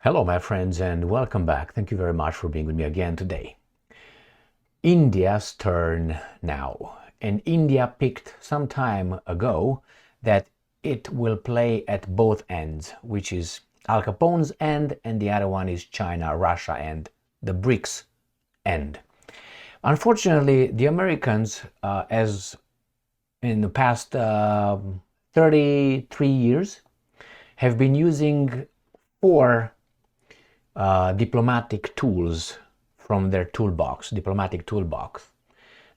Hello, my friends, and welcome back. Thank you very much for being with me again today. India's turn now. And India picked some time ago that it will play at both ends, which is Al Capone's end, and the other one is China, Russia, and the BRICS end. Unfortunately, the Americans, as in the past 33 years, have been using four diplomatic tools from their diplomatic toolbox.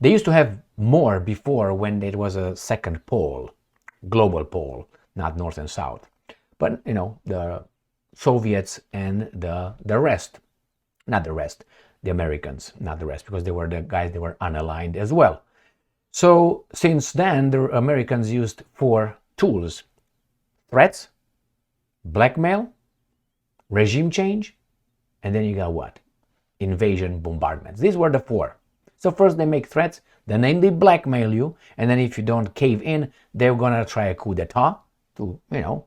They used to have more before when there was a second pole, global pole, not North and South. But, the Soviets and the rest, not the rest, the Americans, not the rest, because they were the guys that were unaligned as well. So since then, the Americans used four tools: threats, blackmail, regime change, and then you got what? Invasion, bombardments. These were the four. So first they make threats, then they blackmail you, and then if you don't cave in, they're gonna try a coup d'etat to, to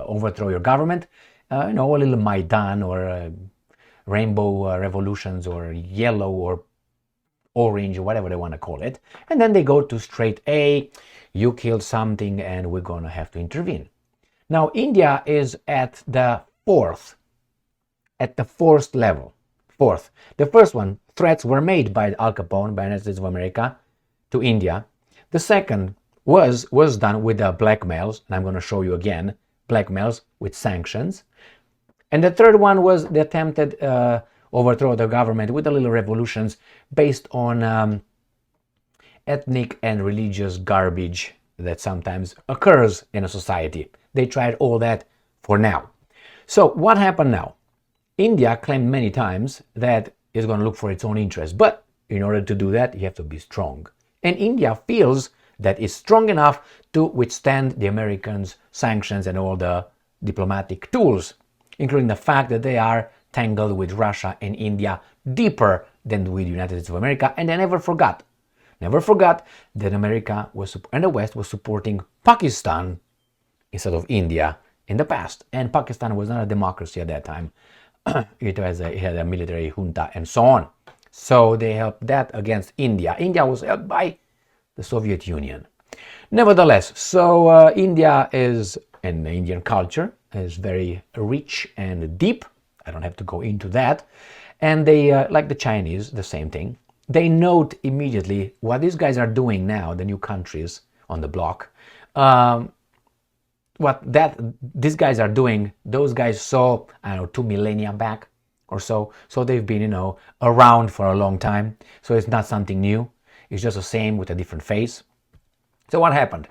overthrow your government. A little Maidan or rainbow revolutions or yellow or orange or whatever they want to call it. And then they go to straight A, you killed something and we're gonna have to intervene. Now India is at the fourth level. The first one, threats were made by Al Capone, by the United States of America, to India. The second was done with the blackmails, and I'm going to show you again, blackmails with sanctions. And the third one was the attempted overthrow of the government with the little revolutions based on ethnic and religious garbage that sometimes occurs in a society. They tried all that for now. So what happened now? India claimed many times that it's going to look for its own interests, but in order to do that, you have to be strong. And India feels that it's strong enough to withstand the Americans' sanctions and all the diplomatic tools, including the fact that they are tangled with Russia and India deeper than with the United States of America, and they never forgot that America and the West was supporting Pakistan instead of India in the past. And Pakistan was not a democracy at that time. It had a military junta and so on. So they helped that against India. India was helped by the Soviet Union. Nevertheless, so India is, and the Indian culture is very rich and deep. I don't have to go into that. And they, like the Chinese, the same thing. They note immediately what these guys are doing now, the new countries on the block. What these guys are doing, those guys saw, 2 millennia back or so. So they've been, around for a long time. So it's not something new. It's just the same with a different face. So what happened?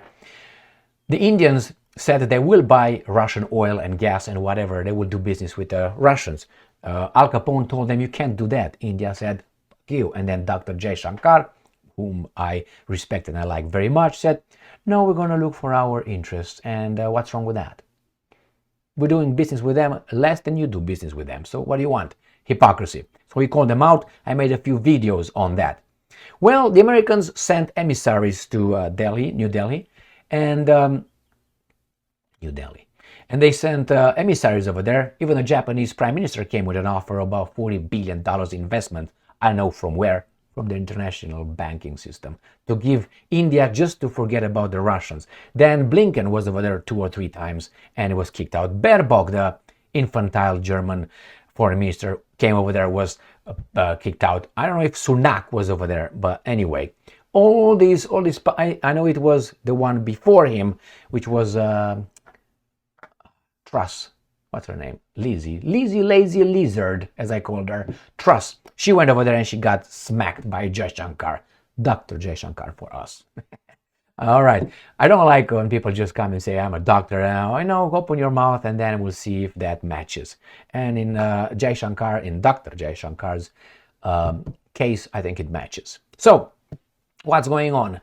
The Indians said that they will buy Russian oil and gas and whatever. They will do business with the Russians. Al Capone told them, you can't do that. India said, fuck you. And then Dr. Jaishankar, whom I respect and I like very much, said, no, we're going to look for our interests. And what's wrong with that? We're doing business with them less than you do business with them. So what do you want? Hypocrisy. So we called them out. I made a few videos on that. Well, the Americans sent emissaries to New Delhi, and they sent emissaries over there. Even the Japanese prime minister came with an offer of about $40 billion investment. I know from where. From the international banking system, to give India just to forget about the Russians. Then Blinken was over there 2 or 3 times and was kicked out. Baerbock, the infantile German foreign minister, came over there, was kicked out. I don't know if Sunak was over there, but anyway, all these. I know it was the one before him, which was Truss. What's her name? Lazy lizard, as I called her. Truss. She went over there and she got smacked by Jaishankar. Dr. Jaishankar for us. All right. I don't like when people just come and say, I'm a doctor. I know, open your mouth and then we'll see if that matches. And in Dr. Jaishankar's case, I think it matches. So, what's going on?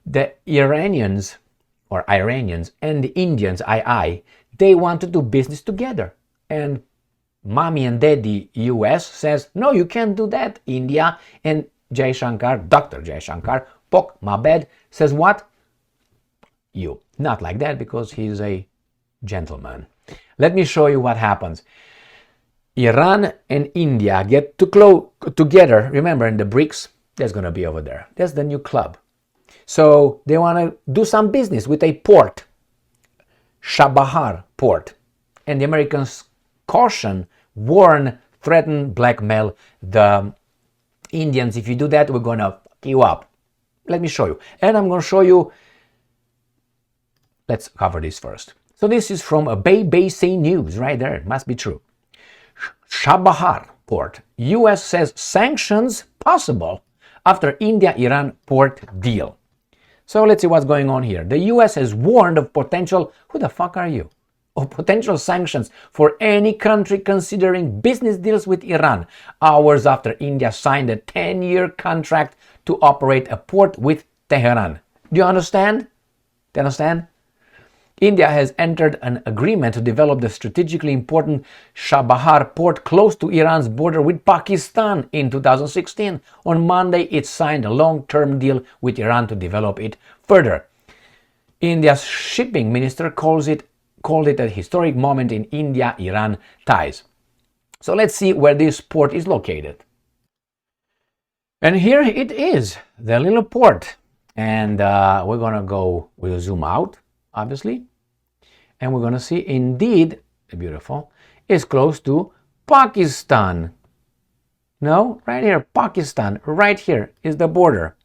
The Iranians and the Indians, they want to do business together. And mommy and daddy US says, no, you can't do that, India. And Dr. Jaishankar, Pok, my bad, says what? You. Not like that, because he's a gentleman. Let me show you what happens. Iran and India get together, remember in the BRICS, that's going to be over there. That's the new club. So they want to do some business with a port, Chabahar port. And the Americans caution, warn, threaten, blackmail the Indians. If you do that, we're going to fuck you up. Let me show you. And I'm going to show you. Let's cover this first. So this is from a BBC News right there. It must be true. Chabahar port. US says sanctions possible after India-Iran port deal. So let's see what's going on here. The US has warned of potential, who the fuck are you? Of potential sanctions for any country considering business deals with Iran, hours after India signed a 10-year contract to operate a port with Tehran. Do you understand? Do you understand? India has entered an agreement to develop the strategically important Chabahar port close to Iran's border with Pakistan in 2016. On Monday, it signed a long-term deal with Iran to develop it further. India's shipping minister called it a historic moment in India-Iran ties. So let's see where this port is located. And here it is, the little port. And we'll zoom out, obviously. And we're going to see, indeed, beautiful, is close to Pakistan. No, right here, Pakistan, right here is the border.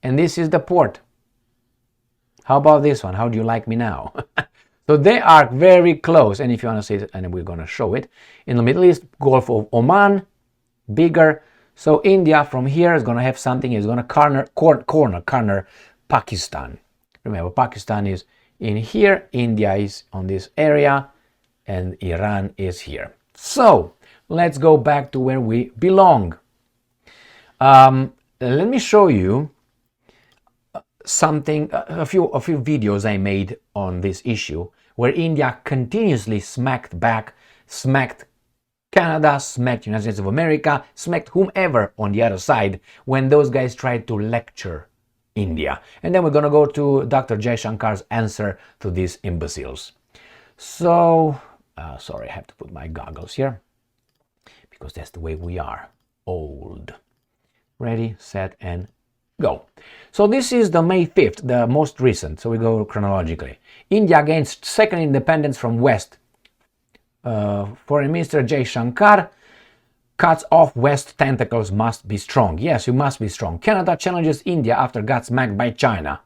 And this is the port. How about this one? How do you like me now? So they are very close. And if you want to see it, and we're going to show it, in the Middle East, Gulf of Oman, bigger. So India from here is going to have something, is going to corner Pakistan. Remember, Pakistan is in here, India is on this area, and Iran is here. So let's go back to where we belong. Let me show you something, a few videos I made on this issue, where India continuously smacked Canada, smacked United States of America, smacked whomever on the other side when those guys tried to lecture India. And then we're going to go to Dr. Jaishankar's answer to these imbeciles. So, sorry, I have to put my goggles here because that's the way we are, old. Ready, set, and go. So this is the May 5th, the most recent. So we go chronologically. India gains second independence from West. Foreign Minister Jaishankar cuts off West tentacles must be strong. Yes, you must be strong. Canada challenges India after got smacked by China.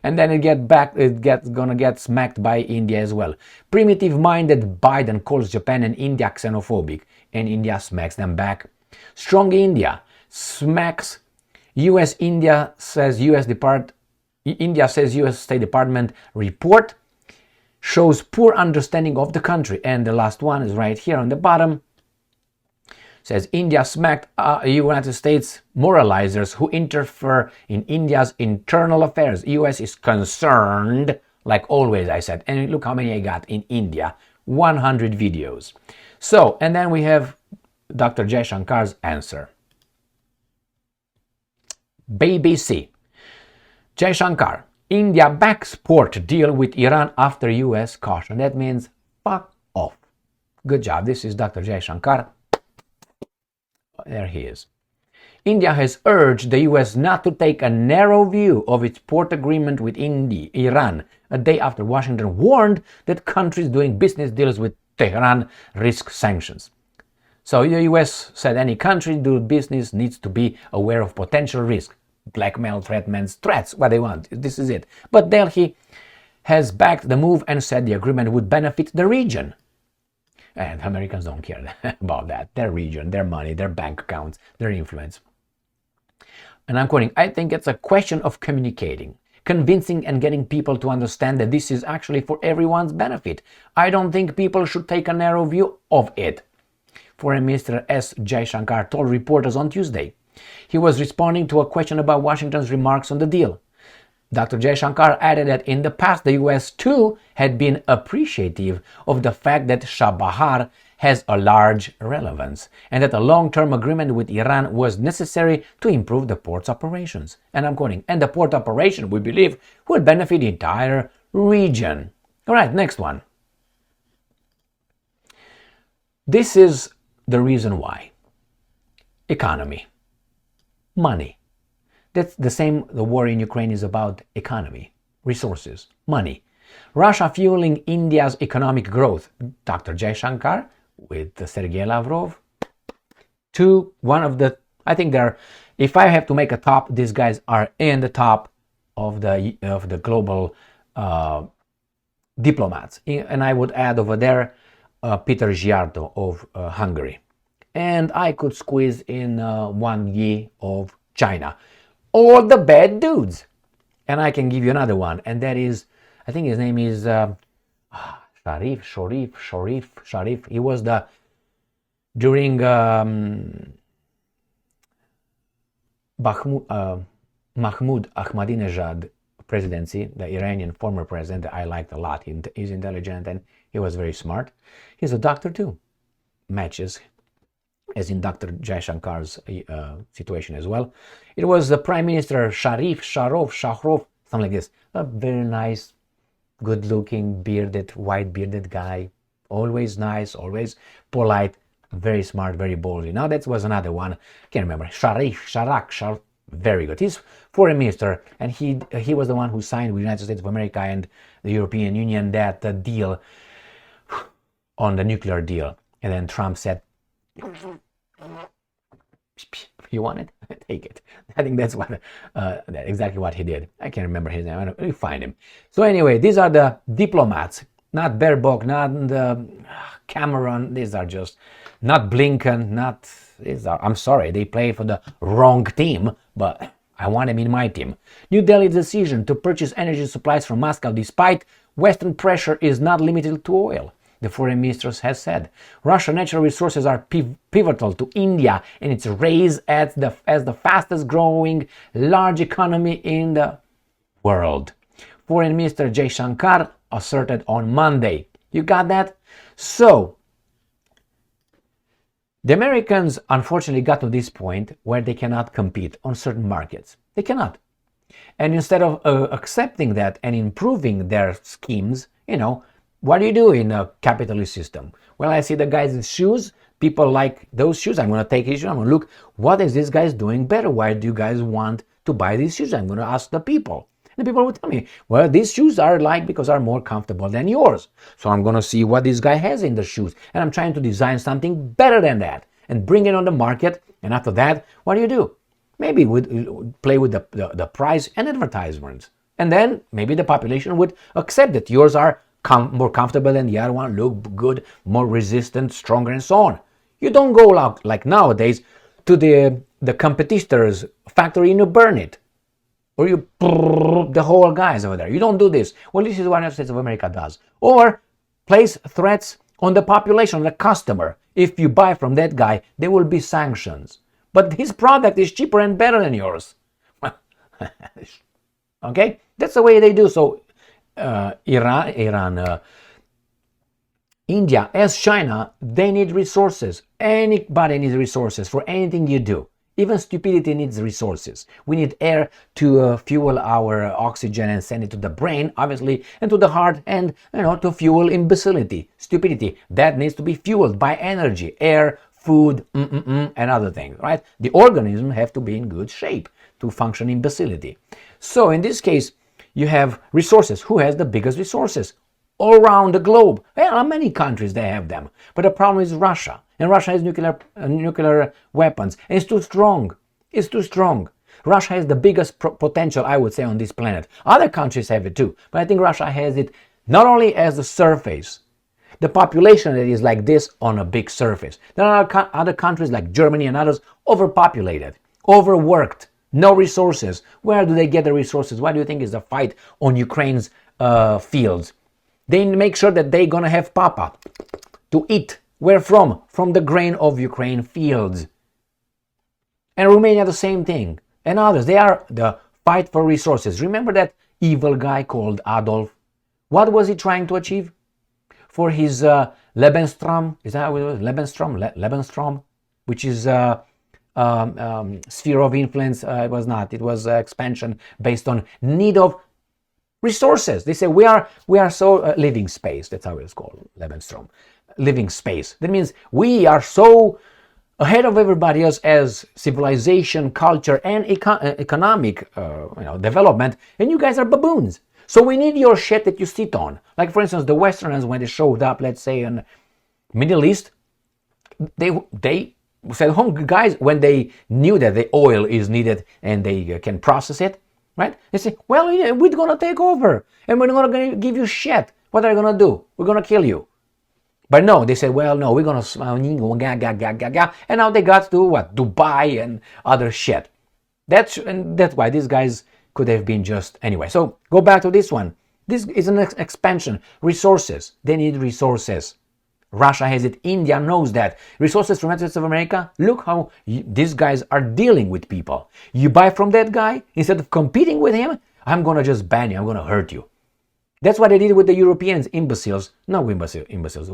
And then gonna get smacked by India as well. Primitive-minded Biden calls Japan and India xenophobic, and India smacks them back. Strong India smacks U.S. India says India says U.S. State Department report shows poor understanding of the country. And the last one is right here on the bottom. Says India smacked United States moralizers who interfere in India's internal affairs. US is concerned, like always I said. And look how many I got in India. 100 videos. So, and then we have Dr. Jaishankar's answer. BBC. Jaishankar. India backs port deal with Iran after US caution. That means fuck off. Good job. This is Dr. Jaishankar. There he is. India has urged the US not to take a narrow view of its port agreement with Iran, a day after Washington warned that countries doing business deals with Tehran risk sanctions. So the US said any country doing business needs to be aware of potential risk. Blackmail, threats, what they want. This is it. But Delhi has backed the move and said the agreement would benefit the region. And Americans don't care about that. Their region, their money, their bank accounts, their influence. And I'm quoting, I think it's a question of communicating, convincing and getting people to understand that this is actually for everyone's benefit. I don't think people should take a narrow view of it. Foreign Minister S. Jaishankar told reporters on Tuesday. He was responding to a question about Washington's remarks on the deal. Dr. Jaishankar added that in the past the US too had been appreciative of the fact that Chabahar has a large relevance and that a long-term agreement with Iran was necessary to improve the port's operations. And I'm quoting, and the port operation, we believe, would benefit the entire region. All right, next one. This is the reason why. Economy, money. That's the same, the war in Ukraine is about economy, resources, money. Russia fueling India's economic growth. Dr. Jaishankar with Sergei Lavrov. One of the, I think they're, if I have to make a top, these guys are in the top of the global diplomats. And I would add over there Peter Szijjártó of Hungary. And I could squeeze in Wang Yi of China. All the bad dudes. And I can give you another one, and that is, I think his name is Sharif. He was during Mahmoud Ahmadinejad presidency, the Iranian former president that I liked a lot. He's intelligent and he was very smart. He's a doctor too. Matches, as in Dr. Jaishankar's situation as well. It was the Prime Minister Shahrov, something like this. A very nice, good-looking, white bearded guy. Always nice, always polite, very smart, very ballsy. Now that was another one. Can't remember. Sharak. Very good. He's foreign minister, and he was the one who signed with the United States of America and the European Union that deal on the nuclear deal. And then Trump said, "You want it? Take it." I think that's what exactly what he did. I can't remember his name. I'll find him. So anyway, these are the diplomats, not Baerbock, not Cameron. These are just not Blinken, I'm sorry, they play for the wrong team, but I want them in my team. New Delhi's decision to purchase energy supplies from Moscow despite Western pressure is not limited to oil. The foreign minister has said Russian natural resources are pivotal to India in its race as the fastest growing large economy in the world. Foreign Minister Jaishankar asserted on Monday. You got that? So, the Americans unfortunately got to this point where they cannot compete on certain markets. They cannot. And instead of accepting that and improving their schemes, what do you do in a capitalist system? Well, I see the guys in shoes. People like those shoes. I'm going to take his shoes. I'm going to look, what is this guy's doing better? Why do you guys want to buy these shoes? I'm going to ask the people. And the people will tell me, well, these shoes are because are more comfortable than yours. So I'm going to see what this guy has in the shoes. And I'm trying to design something better than that and bring it on the market. And after that, what do? Maybe we'd play with the price and advertisements. And then maybe the population would accept that yours are more comfortable than the other one, look good, more resistant, stronger, and so on. You don't go out like nowadays to the competitor's factory and you burn it. Or you the whole guys over there. You don't do this. Well, this is what the United States of America does. Or place threats on the population, on the customer. If you buy from that guy, there will be sanctions. But his product is cheaper and better than yours. Okay? That's the way they do. So Iran, India, as China, they need resources. Anybody needs resources for anything you do. Even stupidity needs resources. We need air to fuel our oxygen and send it to the brain, obviously, and to the heart, and to fuel imbecility, stupidity. That needs to be fueled by energy, air, food, and other things, right? The organism have to be in good shape to function imbecility. So in this case, you have resources. Who has the biggest resources? All around the globe. Well, many countries, they have them. But the problem is Russia. And Russia has nuclear weapons. And it's too strong. It's too strong. Russia has the biggest potential, I would say, on this planet. Other countries have it too. But I think Russia has it not only as the surface. The population that is like this on a big surface. There are other countries like Germany and others overpopulated, overworked, no resources. Where do they get the resources? What do you think is the fight on Ukraine's fields? They make sure that they're going to have papa to eat. Where from? From the grain of Ukraine fields. And Romania, the same thing. And others, they are the fight for resources. Remember that evil guy called Adolf? What was he trying to achieve? For his Lebenstraum, is that how it was? Lebenstraum, which is sphere of influence. It was not. It was expansion based on need of resources. They say we are so living space. That's how it's called, Lebenstraum. living space. That means we are so ahead of everybody else as civilization, culture, and economic development, and you guys are baboons. So we need your shit that you sit on. Like, for instance, the Westerners, when they showed up, let's say, in Middle East, they said, oh, guys, when they knew that the oil is needed and they can process it, right? They say, well, we're going to take over and we're not going to give you shit. What are you going to do? We're going to kill you. But no, they said, well, no, we're going to... And now they got to, what, Dubai and other shit. That's why these guys could have been just... Anyway, so go back to this one. This is an expansion. Resources. They need resources. Russia has it. India knows that. Resources from United States of America. Look how these guys are dealing with people. You buy from that guy, instead of competing with him, I'm going to just ban you. I'm going to hurt you. That's what they did with the Europeans, imbeciles, not imbeciles,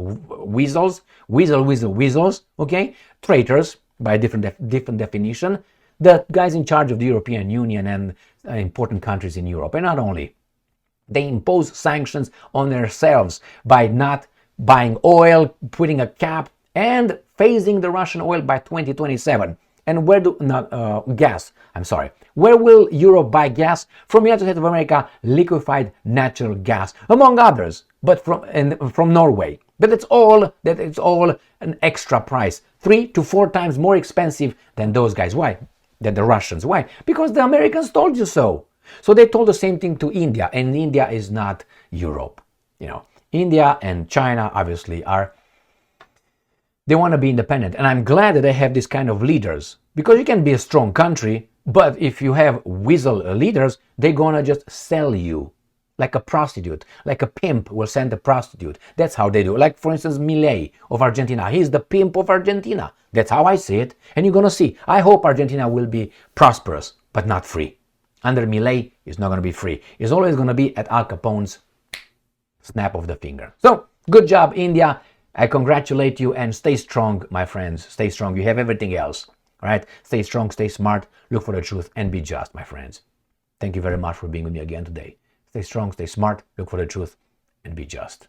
weasels, okay? Traitors, by different definition. The guys in charge of the European Union and important countries in Europe. And not only. They impose sanctions on themselves by not buying oil, putting a cap, and phasing the Russian oil by 2027. And gas, where will Europe buy gas? From the United States of America, liquefied natural gas, among others, but from Norway. But it's all an extra price, 3 to 4 times more expensive than those guys. Why? Than the Russians. Why? Because the Americans told you so. So they told the same thing to India, and India is not Europe. India and China obviously they want to be independent. And I'm glad that they have this kind of leaders, because you can be a strong country, but if you have weasel leaders, they're going to just sell you like a prostitute, like a pimp will send a prostitute. That's how they do. Like, for instance, Milei of Argentina. He's the pimp of Argentina. That's how I see it. And you're going to see. I hope Argentina will be prosperous, but not free. Under Milei, it's not going to be free. It's always going to be at Al Capone's snap of the finger. So, good job, India. I congratulate you, and stay strong, my friends. Stay strong. You have everything else. All right? Stay strong, stay smart, look for the truth, and be just, my friends. Thank you very much for being with me again today. Stay strong, stay smart, look for the truth, and be just.